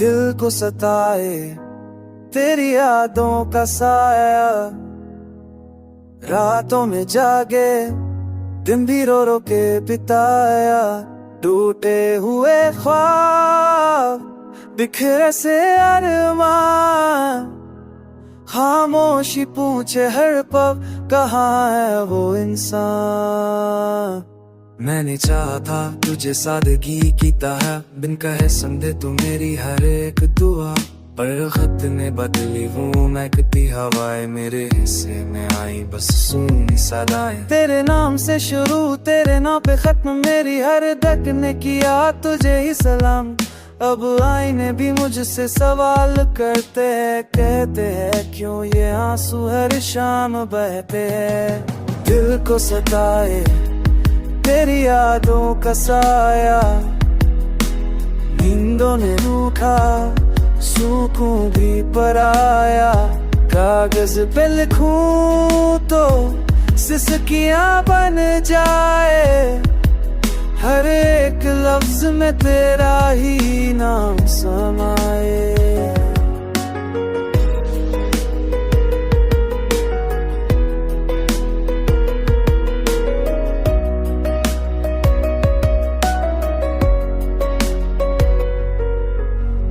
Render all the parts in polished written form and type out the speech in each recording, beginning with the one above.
दिल को सताए तेरी यादों का साया, रातों में जागे दिन भी रो रो के बिताया, टूटे हुए ख्वाब बिखरे से अरमान, खामोशी पूछे हर पल कहाँ है वो इंसान। मैंने चाहा था तुझे सादगी की तरह, बिन कहे समझे तू मेरी हर एक दुआ, पर खत ने बदली वो महकती हवाएं, मेरे हिस्से में आई बस सुनी सदाएं। तेरे नाम से शुरू तेरे नाम पे खत्म, मेरी हर धक ने किया तुझे ही सलाम। अब आईने भी मुझसे सवाल करते हैं, कहते हैं क्यों ये आंसू हर शाम बहते हैं। दिल को सताए तेरी यादों का साया, नींदों ने रूठा सुकून भी पराया, कागज पे लिखूं तो सिसकियां बन जाए, हर एक लफ्ज में तेरा ही नाम समाए।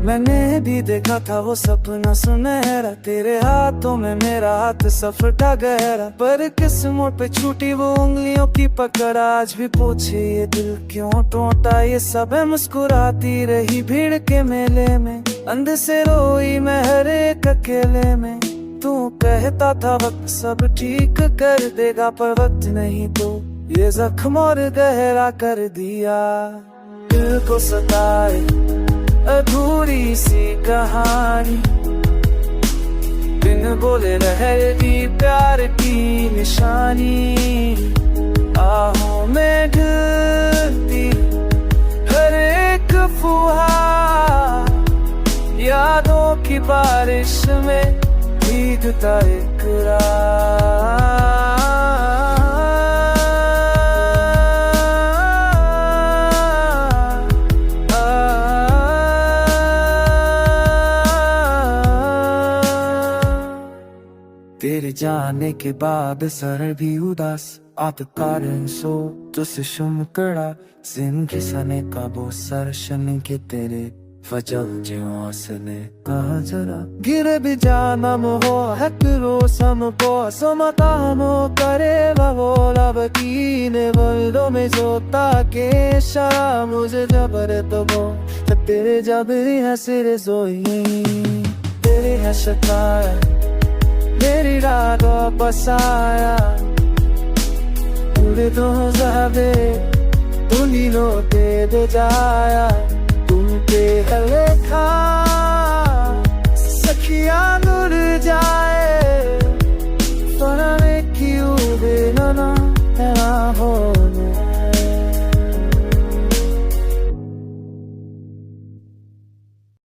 मैंने भी देखा था वो सपना सुनहरा, तेरे हाथों में मेरा हाथ सफर था गहरा, पर किस मोड़ पे छूटी वो उंगलियों की पकड़, आज भी पूछे ये दिल क्यों टूटा, ये सब मुस्कुराती रही भीड़ के मेले में, अंधे से रोई मैं हर एक अकेले में। तू कहता था वक्त सब ठीक कर देगा, पर वक्त नहीं तो ये जख्म और गहरा कर दिया। दिल को सताए अधूरी सी कहानी, बिन बोले रहती प्यार की निशानी, आहों में ढलती हर एक फुहार, यादों की बारिश में भीगता इकरार। तेरे जाने के बाद सर भी उदास, आप कारण सो तुझसे शुम कड़ा, जिंदगी सने का वो सरशन के तेरे फजल जिसने कहा जरा, गिर भी जाना मोह है करो सम को समकामो करे वो लब कीने वर्दों में जोता के शरा, मुझे जबर तो वो तेरे जबरी है सिरे जोई, तेरे है शिकायत मेरी रातों बसाया, पूरे दो ज़ावे तू नीलों पे दे जाया, तुम पे लेखा सखियां नुर जा